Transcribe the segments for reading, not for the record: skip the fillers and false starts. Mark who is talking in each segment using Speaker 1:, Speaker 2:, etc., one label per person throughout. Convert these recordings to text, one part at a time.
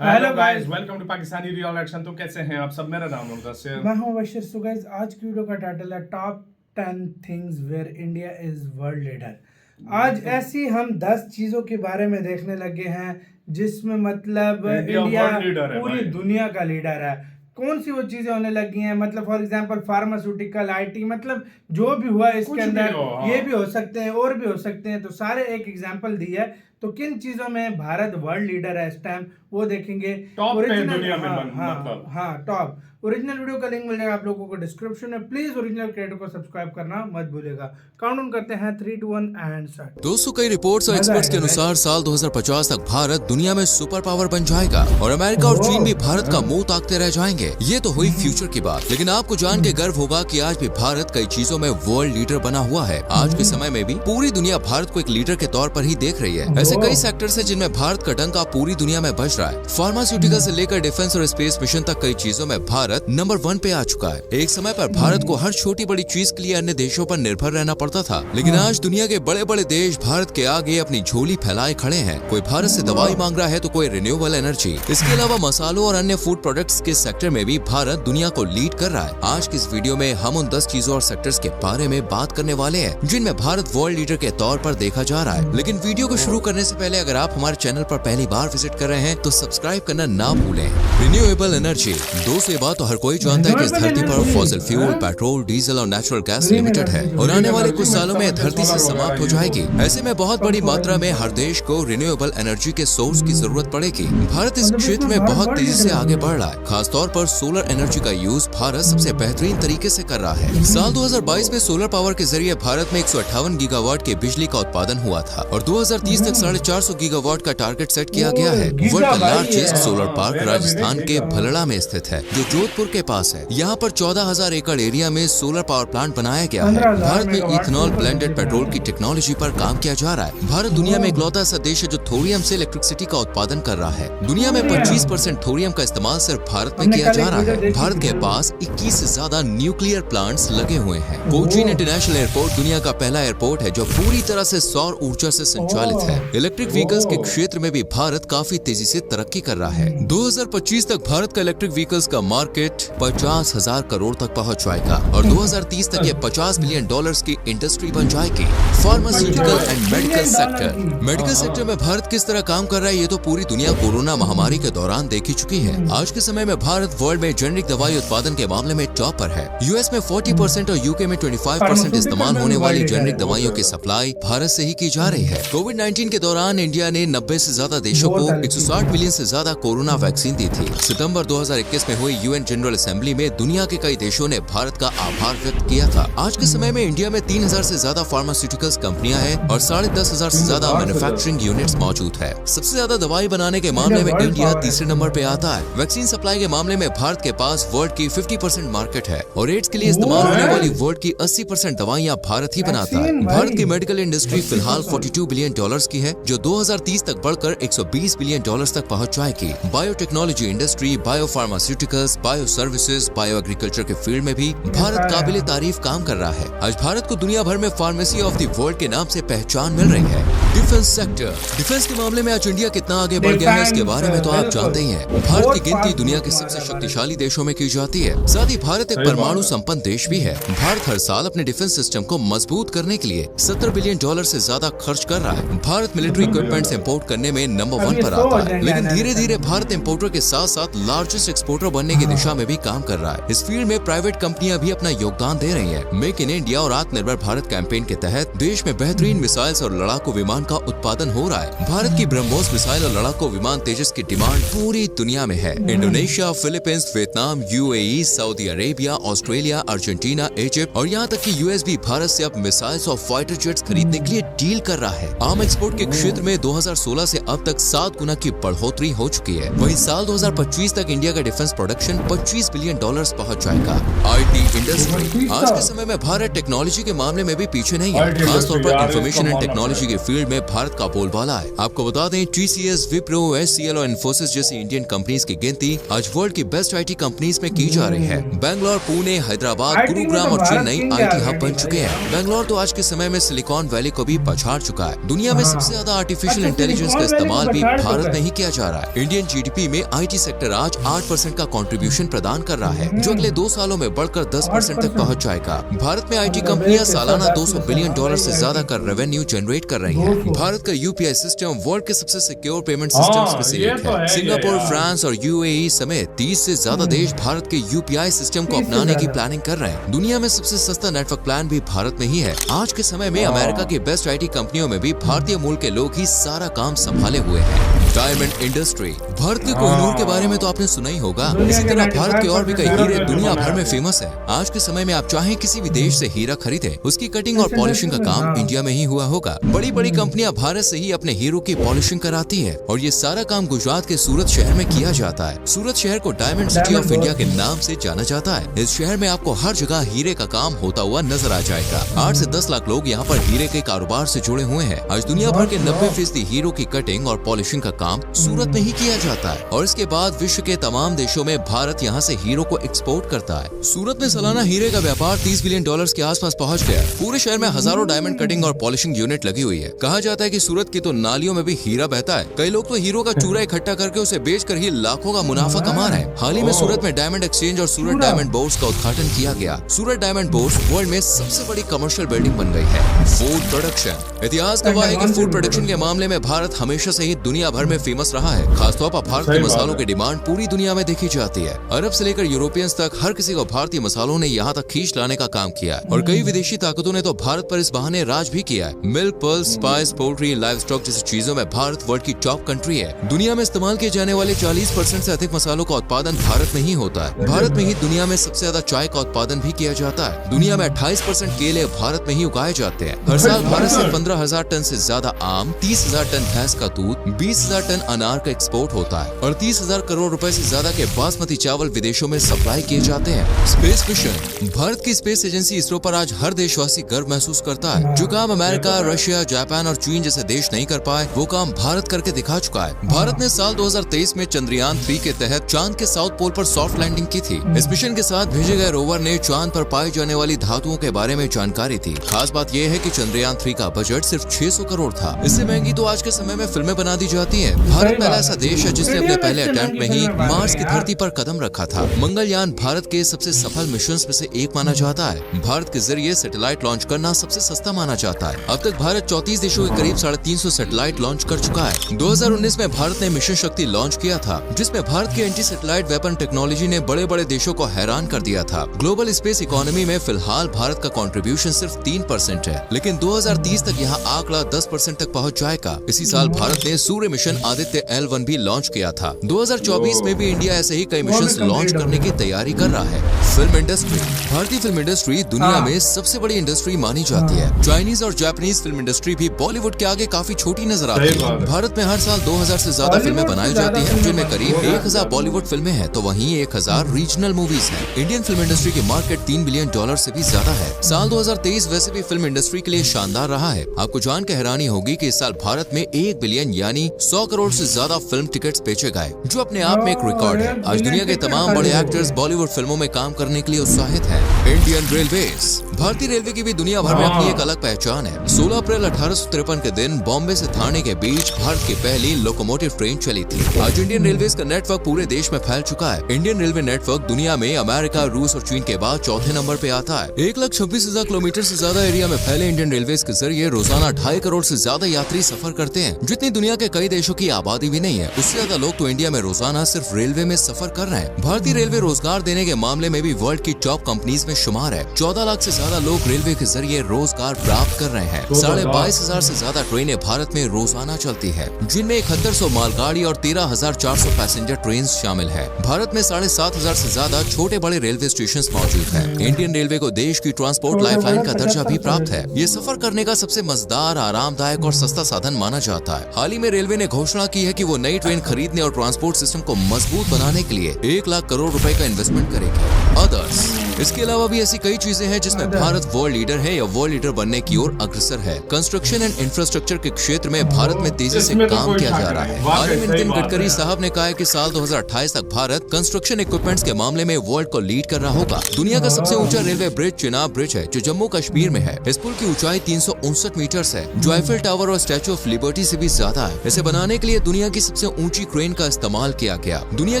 Speaker 1: Hello guys, welcome to Pakistani real action. तो कैसे हैं आप सब? मेरा नाम है मुदस्सिर।
Speaker 2: मैं हूं बशीर। सो गाइस, आज की वीडियो का टाइटल है top 10 things where India is world leader. आज ऐसी हम 10 चीजों के बारे में देखने लगे हैं जिसमें मतलब इंडिया
Speaker 1: वर्ल्ड लीडर है
Speaker 2: पूरी
Speaker 1: भाई।
Speaker 2: दुनिया का लीडर है। कौन सी वो चीजें होने लगी हैं, मतलब फॉर एग्जांपल फार्मास्यूटिकल, आईटी, मतलब जो भी हुआ इसके
Speaker 1: कुछ भी
Speaker 2: अंदर
Speaker 1: हो, हाँ।
Speaker 2: ये भी हो सकते हैं और भी हो सकते हैं। तो सारे एक एग्जांपल दी है। तो किन चीजों में भारत वर्ल्ड लीडर है इस टाइम वो देखेंगे।
Speaker 1: टॉप पे
Speaker 2: ओरिजिनल,
Speaker 1: दुनिया में
Speaker 2: हाँ
Speaker 1: मतलब।
Speaker 2: हाँ टॉप। ओरिजिनल वीडियो का लिंक मिल जाएगा आप लोगों को डिस्क्रिप्शन में। प्लीज ओरिजिनल क्रिएटर को सब्सक्राइब करना मत भूलिएगा। काउंटडाउन करते हैं 3 2 1 एंड स्टार्ट।
Speaker 3: दोस्तों, कई रिपोर्ट्स और एक्सपर्ट्स के अनुसार साल 2050 तक भारत दुनिया में सुपर पावर बन जाएगा और अमेरिका और चीन भी भारत का मुंह ताकते रह जाएंगे। ये तो हुई फ्यूचर की बात, लेकिन आपको जान के गर्व होगा कि आज भी भारत कई चीजों में वर्ल्ड लीडर बना हुआ है। आज के समय में भी पूरी दुनिया भारत को एक लीडर के तौर पर ही देख रही है। ऐसे कई सेक्टर्स हैं जिनमें भारत का डंका पूरी दुनिया में बज रहा है। फार्मास्यूटिकल से लेकर डिफेंस और स्पेस मिशन तक कई चीजों में भारत नंबर 1 पे आ चुका है। एक समय पर भारत को हर छोटी बड़ी चीज के लिए अन्य देशों पर निर्भर रहना पड़ता था, लेकिन आज दुनिया के बड़े बड़े देश भारत के आगे अपनी झोली फैलाए खड़े हैं। कोई भारत से दवाई मांग रहा है तो कोई रिन्यूएबल एनर्जी। इसके अलावा मसालों और अन्य फूड प्रोडक्ट्स के सेक्टर में भी भारत दुनिया को लीड कर रहा है। आज की इस वीडियो में हम उन 10 चीजों और सेक्टर्स के बारे में बात करने वाले हैं जिनमें भारत वर्ल्ड लीडर के तौर पर देखा जा रहा है। लेकिन वीडियो को शुरू करने से पहले अगर आप हमारे चैनल पर पहली बार विजिट कर रहे हैं तो सब्सक्राइब करना ना भूलें। रिन्यूएबल एनर्जी, दोस्तों ये बात तो हर कोई जानता है कि इस धरती पर फॉसिल फ्यूल, पेट्रोल, डीजल और नेचुरल गैस लिमिटेड है और आने वाले कुछ सालों में धरती से समाप्त हो जाएगी। ऐसे में बहुत बड़ी मात्रा में हर देश को रिन्यूएबल एनर्जी के सोर्स की जरूरत पड़ेगी। भारत इस क्षेत्र में बहुत तेजी से आगे बढ़ रहा है। खासतौर पर सोलर एनर्जी का यूज भारत सबसे बेहतरीन तरीके से कर रहा है। साल 2022 में सोलर पावर के जरिए भारत में 158 गीगावाट की बिजली का उत्पादन हुआ था और 2030 तक 450 गीगावाट का टारगेट सेट किया गया है। वर्ल्ड का लार्जेस्ट सोलर पार्क राजस्थान के भलड़ा में स्थित है, जो जोधपुर के पास है। यहाँ पर 14,000 एकड़ एरिया में सोलर पावर प्लांट बनाया गया है। भारत में इथेनॉल ब्लेंडेड पेट्रोल की टेक्नोलॉजी पर काम किया जा रहा है। भारत दुनिया में इकलौता ऐसा देश है जो थोरियम से इलेक्ट्रिसिटी का उत्पादन कर रहा है। दुनिया में 25% थोरियम का इस्तेमाल सिर्फ भारत में किया जा रहा है। भारत के पास 21 से ज्यादा न्यूक्लियर प्लांट्स लगे हुए हैं। कोचीन इंटरनेशनल एयरपोर्ट दुनिया का पहला एयरपोर्ट है जो पूरी तरह से सौर ऊर्जा से संचालित है। इलेक्ट्रिक व्हीकल्स के क्षेत्र में भी भारत काफी तेजी से तरक्की कर रहा है। 2025 तक भारत का इलेक्ट्रिक व्हीकल्स का मार्केट 50,000 करोड़ तक पहुंच जाएगा और 2030 तक ये $50 बिलियन की इंडस्ट्री बन जाएगी। Pharmaceutical and medical sector, medical sector में भारत किस तरह काम कर रहा है ये तो पूरी दुनिया कोरोना महामारी के दौरान देख ही चुकी है। आज के समय में भारत वर्ल्ड में जेनेरिक दवाई उत्पादन के मामले में टॉप पर है। यूएस में 40% और यूके में 25% इस्तेमाल होने वाली जेनेरिक दवाइयों की सप्लाई भारत से ही की जा रही है। कोविड-19 के दौरान इंडिया ने 90 से ज्यादा देशों को 160 मिलियन से ज्यादा कोरोना वैक्सीन दी थी। सितंबर 2021 में हुई यूएन जनरल असेंबली में दुनिया के कई देशों ने भारत का आभार व्यक्त किया था। आज के समय में इंडिया में 3000 से ज्यादा फार्मास्यूटिकल्स कंपनियां हैं और 10,500 से ज्यादा मैन्युफैक्चरिंग यूनिट्स मौजूद है। सबसे ज्यादा दवाई बनाने के मामले में इंडिया तीसरे नंबर पे आता है। वैक्सीन सप्लाई के मामले में भारत के पास वर्ल्ड की 50% मार्केट है और एड्स के लिए इस्तेमाल होने वाली वर्ल्ड की 80% दवाइयाँ भारत ही बनाता है। भारत की मेडिकल इंडस्ट्री फिलहाल $42 बिलियन की है, जो 2030 तक बढ़कर $120 बिलियन तक पहुँच जाएगी। Biotechnology industry, bio pharmaceuticals, bio services, bio agriculture के फील्ड में भी भारत काबिले तारीफ काम कर रहा है। आज भारत को दुनिया भर में फार्मेसी ऑफ द वर्ल्ड के नाम से पहचान मिल रही है। डिफेंस सेक्टर, डिफेंस के मामले में आज इंडिया कितना आगे बढ़ गया है इसके बारे में तो आप जानते ही हैं। भारत की गिनती दुनिया के सबसे शक्तिशाली देशों में की जाती है। साथ ही भारत एक परमाणु संपन्न देश भी है। भारत हर साल अपने डिफेंस सिस्टम को मजबूत करने के लिए $70 बिलियन से ज्यादा खर्च कर रहा है। भारत मिलिट्री इक्विपमेंट्स इंपोर्ट करने में नंबर 1 पर आता है, लेकिन धीरे धीरे भारत इंपोर्टर के साथ साथ लार्जेस्ट एक्सपोर्टर बनने की दिशा में भी काम कर रहा है। इस फील्ड में प्राइवेट कंपनियां भी अपना योगदान दे रही हैं। मेक इन इंडिया और आत्मनिर्भर भारत कैंपेन के तहत देश में बेहतरीन मिसाइल्स और लड़ाकू विमान का उत्पादन हो रहा है। भारत की ब्रह्मोस मिसाइल और लड़ाकू विमान तेजस की डिमांड पूरी दुनिया में है। Indonesia, Philippines, Vietnam, UAE, Saudi Arabia, Australia, Argentina, Egypt और यहाँ तक कि यूएस भी भारत से अब मिसाइल्स और फाइटर जेट्स खरीदने के लिए डील कर रहा है। आर्म एक्सपोर्ट के क्षेत्र में 2016 से अब तक 7 गुना की बढ़ोतरी हो चुकी है। वहीं साल 2025 तक इंडिया का डिफेंस प्रोडक्शन $25 बिलियन पहुंच जाएगा। आईटी इंडस्ट्री, आज के समय में भारत टेक्नोलॉजी के मामले में भी पीछे नहीं है। खासतौर पर इंफॉर्मेशन एंड टेक्नोलॉजी के फील्ड में भारत का बोलबाला है। आपको बता दें, टीसीएस, विप्रो, एचसीएल और इन्फोसिस जैसी इंडियन कंपनीज की गिनती आज वर्ल्ड की बेस्ट आईटी कंपनीज में की जा रही है। बैंगलोर, पुणे, हैदराबाद, गुरुग्राम और चेन्नई आईटी हब बन चुके हैं। बैंगलोर तो आज के समय में सिलिकॉन वैली को भी पछाड़ चुका है। दुनिया में सबसे ज्यादा आर्टिफिशियल
Speaker 2: अच्छा,
Speaker 3: इंटेलिजेंस का
Speaker 2: सिलिकॉन वैली
Speaker 3: इस्तेमाल
Speaker 2: को
Speaker 3: भी
Speaker 2: बता
Speaker 3: भारत
Speaker 2: चुका
Speaker 3: में ही किया जा रहा है। इंडियन जीडीपी में आईटी सेक्टर आज 8% का कंट्रीब्यूशन प्रदान कर रहा है, जो अगले 2 सालों में बढ़कर 10% तक पहुंच जाएगा। भारत में आईटी कंपनियां सालाना $200 बिलियन से ज्यादा का रेवेन्यू जनरेट कर रही हैं। भारत का यूपीआई सिस्टम वर्ल्ड के सबसे सिक्योर पेमेंट सिस्टम्स में से एक है। सिंगापुर, फ्रांस और यूएई समेत 30 से ज्यादा देश भारत के यूपीआई सिस्टम को अपनाने की प्लानिंग कर रहे हैं। दुनिया में सबसे सस्ता नेटवर्क प्लान भी भारत में ही है। आज के समय में अमेरिका की बेस्ट आईटी कंपनियों में भी भारतीय मूल के लोग ही सारा काम संभाले हुए हैं। Diamond industry. भारत के कोहिनूर के बारे में तो आपने सुना ही होगा। इसी तरह भारत के और भी कई हीरे दुनिया भर में फेमस है। आज के समय में आप चाहें किसी भी देश से हीरा खरीदे, उसकी कटिंग और पॉलिशिंग का काम इंडिया में ही हुआ होगा। बड़ी बड़ी कंपनियां भारत से ही अपने हीरो की पॉलिशिंग कराती है और ये सारा काम गुजरात के सूरत शहर में किया जाता है। सूरत शहर को डायमंड सिटी ऑफ इंडिया के नाम से जाना जाता है। इस शहर में आपको हर जगह हीरे का काम होता हुआ नजर आ जाएगा। 8 से 10 लाख लोग यहाँ पर हीरे के कारोबार से जुड़े हुए हैं। आज दुनिया भर के 90% हीरो की कटिंग और पॉलिशिंग का काम सूरत में ही किया जाता है और इसके बाद विश्व के तमाम देशों में भारत यहाँ से हीरो को एक्सपोर्ट करता है। सूरत में सालाना हीरे का व्यापार $30 बिलियन के आसपास पहुँच गया है। पूरे शहर में हजारों डायमंड कटिंग और पॉलिशिंग यूनिट लगी हुई है। कहा जाता है कि सूरत की तो नालियों में भी हीरा बहता है। कई लोग तो हीरो का चूरा इकट्ठा करके उसे बेचकर ही लाखों का मुनाफा कमा रहे हैं। हाल ही में सूरत में डायमंड एक्सचेंज और सूरत डायमंड बोर्ड्स का उद्घाटन किया गया। सूरत डायमंड बोर्ड्स वर्ल्ड में सबसे बड़ी कमर्शियल बिल्डिंग बन गई है। Food production. इतिहास गवाह है कि फूड प्रोडक्शन के मामले में भारत हमेशा से ही दुनिया भर में फेमस रहा है। खासतौर पर भारत के मसालों की डिमांड पूरी दुनिया में देखी जाती है। अरब से लेकर यूरोपियंस तक हर किसी को भारतीय मसालों ने यहाँ तक खींच लाने का काम किया है और कई विदेशी ताकतों ने तो भारत पर इस बहाने राज भी किया है। Milk, pearls, spice, poultry, live stock जैसी चीजों में भारत वर्ल्ड की टॉप कंट्री है। दुनिया में इस्तेमाल किए जाने वाले 40% से अधिक मसालों का उत्पादन भारत में ही होता है। भारत में ही दुनिया में सबसे ज्यादा चाय का उत्पादन भी किया जाता है। दुनिया में 28% केले भारत में ही उगाए जाते हैं। हर साल भारत से 15,000 टन से ज्यादा आम, 30,000 टन भैंस का दूध, 20,000 टन अनार का एक्सपोर्ट होता है और 30,000 करोड़ रुपए से ज्यादा के बासमती चावल विदेशों में सप्लाई किए जाते हैं। Space mission. भारत की स्पेस एजेंसी इसरो पर आज हर देशवासी गर्व महसूस करता है। जो काम अमेरिका, रशिया, जापान और चीन जैसे देश नहीं कर पाए, वो काम भारत करके दिखा चुका है। भारत ने साल 2023 में चंद्रयान 3 के तहत चांद के साउथ पोल पर सॉफ्ट लैंडिंग की थी। इस मिशन के साथ भेजे गए रोवर ने चांद पर पाई जाने वाली धातुओं के बारे में जानकारी दी। खास बात यह है कि चंद्रयान 3 का बजट सिर्फ 600 करोड़ था। इससे महंगी तो आज के समय में फिल्में बना दी जाती हैं। भारत पहला ऐसा देश है जिसने अपने पहले अटेम्प्ट में ही मार्स की धरती पर कदम रखा था। मंगलयान भारत के सबसे सफल मिशंस में से एक माना जाता है। भारत के जरिए सैटेलाइट लॉन्च करना सबसे सस्ता माना जाता है। अब तक भारत 34 देशों के करीब 350 सैटेलाइट लॉन्च कर चुका है। 2019 में भारत ने मिशन शक्ति लॉन्च किया था, जिसमें भारत की एंटी सैटेलाइट वेपन टेक्नोलॉजी ने बड़े बड़े देशों को हैरान कर दिया था। ग्लोबल स्पेस इकोनॉमी में फिलहाल भारत का कंट्रीब्यूशन सिर्फ 3% है, लेकिन 2030 तक यहाँ आंकड़ा 10% तक पहुँच जाएगा। इसी साल भारत ने सूर्य मिशन आदित्य L1 भी लॉन्च किया था। 2024 में भी इंडिया ऐसे ही कई मिशन लॉन्च करने की तैयारी कर रहा है। Film industry. भारतीय फिल्म इंडस्ट्री दुनिया में सबसे बड़ी इंडस्ट्री मानी जाती है। चाइनीज और जापानीज फिल्म इंडस्ट्री भी बॉलीवुड के आगे काफी छोटी नजर आती है। भारत में हर साल 2000 से ज्यादा फिल्में बनाई जाती हैं, जिनमें करीब 1000 बॉलीवुड फिल्में हैं, तो वहीं 1000 रीजनल मूवीज हैं। इंडियन फिल्म इंडस्ट्री की मार्केट $3 बिलियन से भी ज्यादा है। साल 2023 वैसे भी फिल्म इंडस्ट्री के लिए शानदार रहा है। आपको जान के हैरानी होगी कि इस साल भारत में 1 बिलियन यानी 100 करोड़ से ज्यादा फिल्म टिकट्स बेचे गए, जो अपने आप में एक रिकॉर्ड है। आज दुनिया के तमाम बड़े एक्टर्स बॉलीवुड फिल्मों में काम करने के लिए उत्साहित हैं। Indian railways. भारतीय रेलवे की भी दुनिया भर में अपनी एक अलग पहचान है। 16 अप्रैल 1853 के दिन बॉम्बे से थाने के बीच भारत की पहली लोकोमोटिव ट्रेन चली थी। आज इंडियन रेलवेज का नेटवर्क पूरे देश में फैल चुका है। इंडियन रेलवे नेटवर्क दुनिया में अमेरिका, रूस और चीन के बाद चौथे नंबर पे आता है। 1,26,000 किलोमीटर से ज्यादा एरिया में फैले इंडियन रेलवेज के जरिए रोजाना 2.5 करोड़ से ज्यादा यात्री सफर करते हैं, जितनी दुनिया के कई देशों की आबादी भी नहीं है। उससे ज्यादा लोग तो इंडिया में रोजाना सिर्फ रेलवे में सफर कर रहे हैं। भारतीय रेलवे रोजगार देने के मामले में भी वर्ल्ड की टॉप कंपनीज में शुमार है। 14 लाख से ज्यादा लोग रेलवे के जरिए रोजगार प्राप्त कर रहे हैं। 22,500 से ज्यादा ट्रेनें भारत में रोजाना चलती है, जिनमें 7100 मालगाड़ी और 13,400 पैसेंजर ट्रेन शामिल है। भारत में 7,500 से ज्यादा छोटे बड़े रेलवे स्टेशन मौजूद है। इंडियन रेलवे को देश की ट्रांसपोर्ट लाइफलाइन का दर्जा भी प्राप्त है। ये सफर करने का सबसे मजेदार, आरामदायक और सस्ता साधन माना जाता है। हाल ही में रेलवे ने घोषणा की है कि वो नई ट्रेन खरीदने और ट्रांसपोर्ट सिस्टम को मजबूत बनाने के लिए 1 लाख करोड़ रुपए का इन्वेस्टमेंट करेगी। अदर्स। इसके अलावा भी ऐसी कई चीजें हैं जिसमें भारत वर्ल्ड लीडर है या वर्ल्ड लीडर बनने की ओर अग्रसर है। कंस्ट्रक्शन एंड इंफ्रास्ट्रक्चर के क्षेत्र में भारत में तेजी से काम किया जा रहा है। हाल ही में नितिन गडकरी साहब ने कहा है कि साल 2028 तक भारत कंस्ट्रक्शन इक्विपमेंट्स के मामले में वर्ल्ड को लीड कर रहा होगा। दुनिया का सबसे ऊंचा रेलवे ब्रिज चिनाब ब्रिज है, जो जम्मू कश्मीर में है। इस पुल की ऊंचाई 359 मीटर है, जो आईफिल टावर टावर और स्टैचू ऑफ लिबर्टी से भी ज्यादा है। इसे बनाने के लिए दुनिया की सबसे ऊंची क्रेन का इस्तेमाल किया गया। दुनिया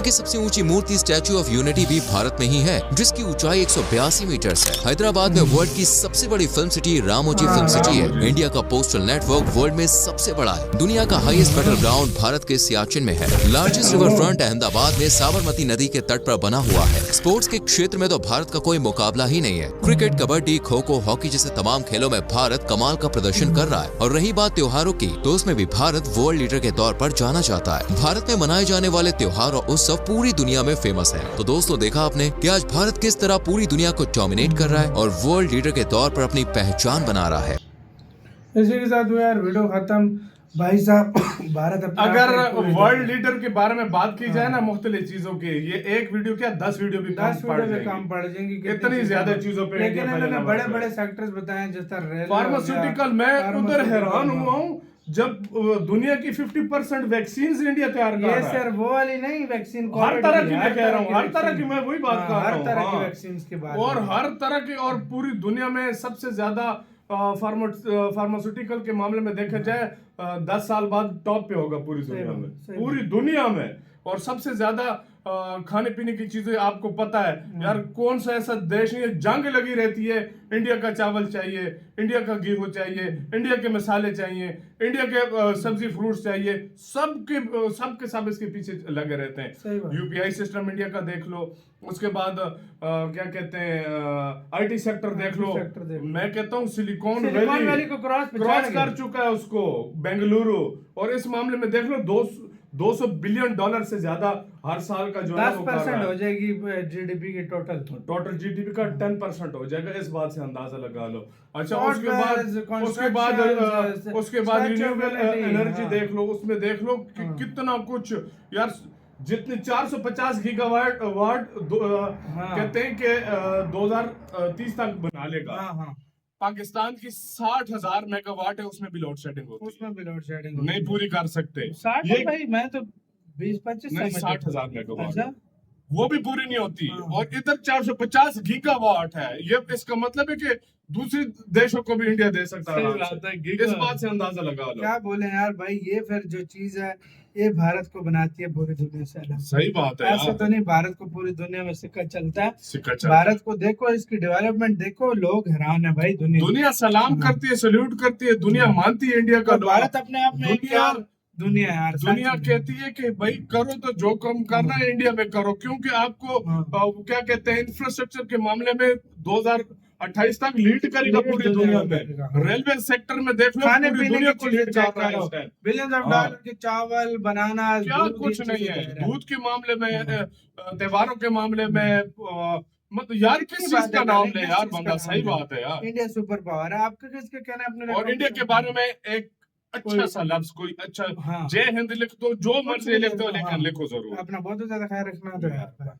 Speaker 3: की सबसे ऊंची मूर्ति स्टैचू ऑफ यूनिटी भी भारत में ही है, जिसकी ऊंचाई 182 मीटर है। हैदराबाद में वर्ल्ड की सबसे बड़ी film city Ramoji film city है। इंडिया का पोस्टल नेटवर्क वर्ल्ड में सबसे बड़ा है। दुनिया का हाईएस्ट बैटल ग्राउंड भारत के सियाचिन में है। लार्जेस्ट रिवर फ्रंट अहमदाबाद में साबरमती नदी के तट पर बना हुआ है। स्पोर्ट्स के क्षेत्र में तो भारत का कोई मुकाबला ही नहीं है। क्रिकेट, कबड्डी, खो खो, हॉकी जैसे तमाम खेलों में भारत कमाल का प्रदर्शन कर रहा है। और रही बात त्योहारों की, तो उसमें भी भारत वर्ल्ड लीडर के तौर पर जाना जाता है। भारत में मनाए जाने वाले त्योहार और उत्सव पूरी दुनिया में फेमस है। तो दोस्तों, देखा आपने कि आज भारत किस तरह पूरी दुनिया को डोमिनेट कर रहा है और वर्ल्ड लीडर के तौर पर अपनी पहचान बना रहा है।
Speaker 2: इसी के साथ हुआ यार वीडियो खत्म। भाई साहब, भारत अपने
Speaker 1: अगर
Speaker 2: आप में पूरी
Speaker 1: वर्ल्ड लीडर के बारे में बात की जाए ना, मुख्तलिफ चीजों के, ये एक वीडियो क्या 10 वीडियो भी
Speaker 2: 10
Speaker 1: कम पड़
Speaker 2: वीडियो में
Speaker 1: जाएंगी।
Speaker 2: काम पड़ जाएंगी,
Speaker 1: इतनी ज्यादा चीजों पे
Speaker 2: लेकिन
Speaker 1: इंडिया
Speaker 2: इन्होंने
Speaker 1: पहले
Speaker 2: बड़े
Speaker 1: नंबर
Speaker 2: बड़े
Speaker 1: पे।
Speaker 2: सेक्टर्स बताए, जिस तरह रेलवे,
Speaker 1: फार्मास्यूटिकल, मैं उधर हैरान हुआ हूँ जब दुनिया की 50% वैक्सीन इंडिया तैयार कर
Speaker 2: ये
Speaker 1: रहा है।
Speaker 2: सर वो वाली नहीं वैक्सीन,
Speaker 1: हर तरह की मैं कह रहा हूँ, हर तरह की, मैं वही बात कर रहा हूँ,
Speaker 2: हर तरह की
Speaker 1: हाँ।
Speaker 2: वैक्सीन की बात
Speaker 1: और
Speaker 2: है।
Speaker 1: हर तरह की, और पूरी दुनिया में सबसे ज्यादा फार्मास्यूटिकल के मामले में देखा जाए 10 साल बाद टॉप पे होगा पूरी दुनिया में, पूरी दुनिया में। और सबसे ज्यादा खाने पीने की चीजें आपको पता है यार, कौन सा ऐसा देश नहीं है, जंग लगी रहती है, इंडिया का चावल चाहिए, इंडिया का गेहूं चाहिए, इंडिया के मसाले चाहिए, इंडिया के सब्जी फ्रूट्स चाहिए, सबके सब इसके पीछे लगे रहते हैं। यूपीआई सिस्टम इंडिया का देख लो, उसके बाद क्या कहते हैं आईटी सेक्टर देख लो। मैं कहता हूँ सिलिकॉन वैली
Speaker 2: को
Speaker 1: क्रॉस कर चुका है उसको, बेंगलुरु। और इस मामले में देख लो 200 बिलियन डॉलर से ज्यादा हर साल का जो है
Speaker 2: 10% हो जाएगी जीडीपी की,
Speaker 1: टोटल जीडीपी का 10% हो जाएगा। इस बात से अंदाजा लगा लो। अच्छा, उसके बाद रिन्यूएबल एनर्जी देख लो, उसमें देख लो कि कितना कुछ यार, जितने 450 गीगावाट कहते हैं कि 2030 तक बना लेगा। पाकिस्तान की 60,000 मेगावाट है, उसमें भी लोड शेडिंग होती है, नहीं पूरी कर सकते।
Speaker 2: 60
Speaker 1: ये
Speaker 2: भाई, मैं तो 20-25
Speaker 1: नहीं, 60,000 मेगावाट
Speaker 2: अच्छा?
Speaker 1: वो भी पूरी नहीं होती। और इधर 450 गीगावाट है। ये इसका मतलब है कि दूसरे देशों को भी इंडिया दे सकता है। इस बात से अंदाजा लगा लो।
Speaker 2: क्या बोले यार भाई, ये फिर जो चीज है ये भारत को बनाती है पूरी दुनिया से अलग।
Speaker 1: सही बात है
Speaker 2: ऐसा तो नहीं, भारत को पूरी दुनिया में सिक्का चलता है।
Speaker 1: सिक्का चलता है।
Speaker 2: भारत को देखो, इसकी डेवलपमेंट देखो, लोग हैरान है भाई।
Speaker 1: दुनिया सलाम करती है, सल्यूट करती है, दुनिया मानती है इंडिया का।
Speaker 2: भारत अपने आप में दुनिया
Speaker 1: कहती है कि भाई करो तो जो कम करना है इंडिया में करो, क्योंकि आपको क्या कहते हैं इंफ्रास्ट्रक्चर के मामले में 2028 तक लीड करेगा पूरी दुनिया में। रेलवे सेक्टर में देख लो,
Speaker 2: खाने
Speaker 1: पूरी
Speaker 2: पीने
Speaker 1: दुनिया
Speaker 2: की
Speaker 1: को लीड कर रहा है।
Speaker 2: बिलियंस ऑफ डॉलर के चावल, बनाना,
Speaker 1: क्या कुछ नहीं है। दूध के मामले में, त्योहारों के मामले में, मतलब यार किस चीज का नाम ले यार बंदा। सही बात है यार,
Speaker 2: इंडिया सुपर पावर है। आपका किसका कहना है अपने?
Speaker 1: और इंडिया के बारे में एक अच्छा सा लफ्ज, कोई अच्छा, जय हिंद लिख दो, जो मर्जी लिख दो, लेकिन लिखो जरूर।
Speaker 2: अपना बहुत ज्यादा ख्याल रखना तो यार।